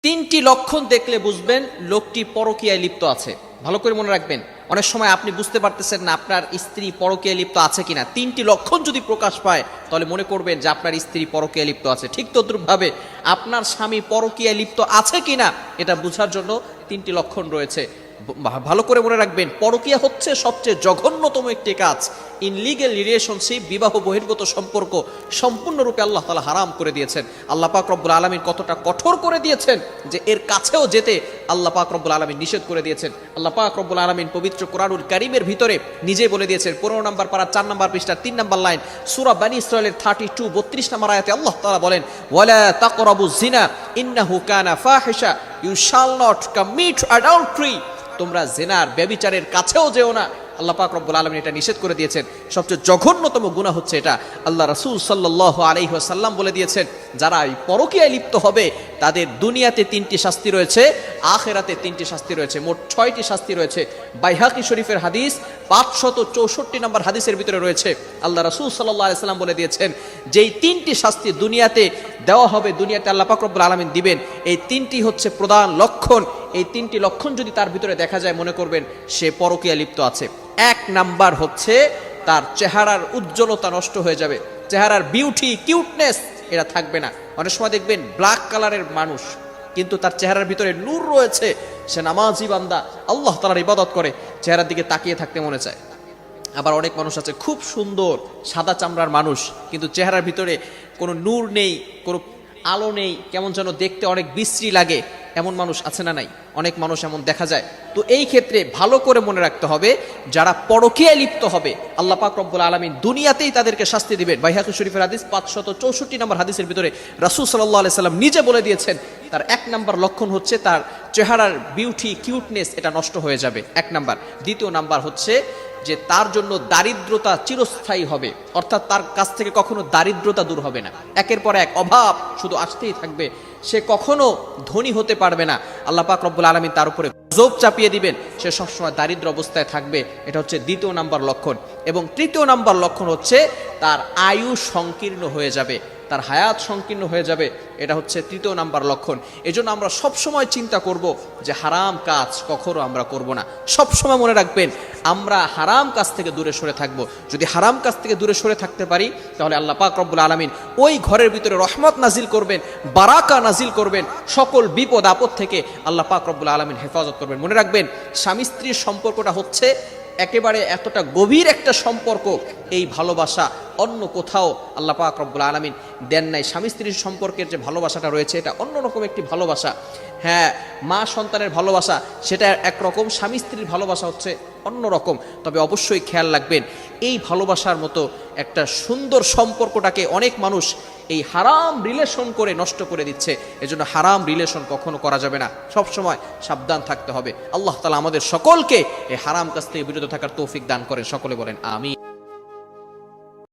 তিনটি লক্ষণ দেখলে বুঝবেন লোকটি পরকীয়ায় লিপ্ত আছে। ভালো করে মনে রাখবেন, অনেক সময় আপনি বুঝতে পারতেছেন না আপনার স্ত্রী পরকীয়ায় লিপ্ত আছে কিনা। তিনটি লক্ষণ যদি প্রকাশ পায় তাহলে মনে করবেন যে আপনার স্ত্রী পরকীয়ায় লিপ্ত আছে। ঠিক তদ্রূপভাবে আপনার স্বামী পরকীয়ায় লিপ্ত আছে কিনা এটা বোঝার জন্য তিনটি লক্ষণ রয়েছে। ভালো করে মনে রাখবেন, পরকীয়া হচ্ছে সবচেয়ে জঘন্যতম একটি কাজ। ইনলিগ্যাল রিলেশনশিপ, বিবাহ বহির্গত সম্পর্ক সম্পূর্ণরূপে আল্লাহ তাআলা হারাম করে দিয়েছেন। আল্লাহ পাক রব্বুল আলামিন কতটা কঠোর করে দিয়েছেন যে এর কাছেও যেতে আল্লাহ পাক রব্বুল আলামিন নিষেধ করে দিয়েছেন। আল্লাহ পাক রব্বুল আলামিন পবিত্র কোরআনুল কারীমের ভিতরে নিজে বলে দিয়েছেন, 15 নম্বর পারা 4 নম্বর পৃষ্ঠার 3 নম্বর লাইন, সূরা বনী ইসরাঈলের 32 নম্বর আয়াতে আল্লাহ তাআলা বলেন, ওয়ালা তাকরাবুজ জিনা ইন্নাহু কানা ফাহিশা, ইউ শাল নট কমিট অ্যাডাল্ট্রি। তোমরা জিনার ব্যভিচারের কাছেও যেও না। আল্লাহ পাক রব্বুল আলামিন এটা নিষেধ করে দিয়েছেন। সবচেয়ে জঘন্যতম গুনাহ হচ্ছে এটা। আল্লাহ রাসূল সাল্লাল্লাহু আলাইহি ওয়াসাল্লাম বলে দিয়েছেন, যারা এই পরকীয়ায় লিপ্ত হবে তাদের দুনিয়াতে 3টি শাস্তি রয়েছে, আখিরাতে 3টি শাস্তি রয়েছে, মোট 6টি শাস্তি রয়েছে। বাইহাকি শরীফের হাদিস 564 নম্বর হাদিসের ভিতরে রয়েছে। আল্লাহ রাসূল সাল্লাল্লাহু আলাইহি ওয়াসাল্লাম বলে দিয়েছেন, যেই 3টি শাস্তি দুনিয়াতে দেওয়া হবে, দুনিয়াতে আল্লাহ পাক রব্বুল আলামিন দিবেন, এই 3টি হচ্ছে প্রধান লক্ষণ। এই 3টি লক্ষণ যদি তার ভিতরে দেখা যায়, মনে করবেন সে পরকীয়ায় লিপ্ত আছে। 1 নাম্বার হচ্ছে তার চেহারার উজ্জ্বলতা নষ্ট হয়ে যাবে, চেহারার বিউটি কিউটনেস এটা থাকবে না। অনেক সময় দেখবেন ব্ল্যাক কালারের মানুষ কিন্তু তার চেহারার ভিতরে নূর রয়েছে, সে নামাজি বান্দা, আল্লাহ তাআলার ইবাদত করে, চেহারার দিকে তাকিয়ে থাকতে মনে চায়। আবার অনেক মানুষ আছে খুব সুন্দর সাদা চামড়ার মানুষ কিন্তু চেহারার ভিতরে কোনো নূর নেই, কোনো আলো নেই, কেমন যেন দেখতে অনেক বিশ্রী লাগে। এমন মানুষ আছে না নাই? অনেক মানুষ এমন দেখা যায়। তো এই ক্ষেত্রে ভালো করে মনে রাখতে হবে, যারা পরকীয়ায় লিপ্ত হবে আল্লাহ পাক রব্বুল আলামিন দুনিয়াতেই তাদেরকে শাস্তি দিবেন। বাইহাকি শরীফের হাদিস 564 নম্বর হাদিসের ভিতরে রাসূল সাল্লাল্লাহু আলাইহি সাল্লাম নিজে বলে দিয়েছেন, তার 1 নাম্বার লক্ষণ হচ্ছে তার চেহারার বিউটি কিউটনেস এটা নষ্ট হয়ে যাবে, 1 নাম্বার। দ্বিতীয় নাম্বার হচ্ছে যে তার জন্য দারিদ্রতা চিরস্থায়ী হবে, অর্থাৎ তার কাছ থেকে কখনো দারিদ্রতা দূর হবে না। একের পর এক অভাব শুধু আসতেই থাকবে, সে কখনো ধনী হতে পারবে না। আল্লাহ পাক রব্বুল আলামিন তার উপরে গজব চাপিয়ে দিবেন, সে সবসময় দারিদ্র অবস্থায় থাকবে। এটা হচ্ছে দ্বিতীয় নাম্বার লক্ষণ। এবং তৃতীয় নাম্বার লক্ষণ হচ্ছে তার আয়ু সংকীর্ণ হয়ে যাবে, তার হায়াত সংকীর্ণ হয়ে যাবে। এটা হচ্ছে তৃতীয় নাম্বার লক্ষণ। এজন্য আমরা সবসময় চিন্তা করব যে হারাম কাজ কখনো আমরা করব না। সবসময় মনে রাখবেন, আমরা হারাম কাজ থেকে দূরে সরে থাকব। যদি হারাম কাজ থেকে দূরে সরে থাকতে পারি তাহলে আল্লাহ পাক রব্বুল আলামিন ওই ঘরের ভিতরে রহমত নাজিল করবেন, বারাকা নাজিল করবেন, সকল বিপদ আপদ থেকে আল্লাহ পাক রব্বুল আলামিন হেফাজত করবেন। মনে রাখবেন, স্বামী স্ত্রীর সম্পর্কটা হচ্ছে একেবারে এতটা গভীর একটা সম্পর্ক, এই ভালোবাসা অন্য কোথাও আল্লাহ পাক রব্বুল আলামিন দেন নাই। স্বামী স্ত্রীর সম্পর্কের যে ভালোবাসাটা রয়েছে এটা অন্যরকম একটি ভালোবাসা। হ্যাঁ, মা সন্তানের ভালোবাসা সেটা একরকম, স্বামী স্ত্রীর ভালোবাসা হচ্ছে অন্যরকম। তবে অবশ্যই খেয়াল রাখবেন, এই ভালোবাসার মতো একটা সুন্দর সম্পর্কটাকে অনেক মানুষ এই হারাম রিলেশন করে নষ্ট করে দিচ্ছে। এজন্য হারাম রিলেশন কখনো করা যাবে না, সবসময় সাবধান থাকতে হবে। আল্লাহ তাআলা আমাদের সকলকে এই হারাম কাজ থেকে বিরত থাকার তৌফিক দান করেন। সকলে বলেন আমিন।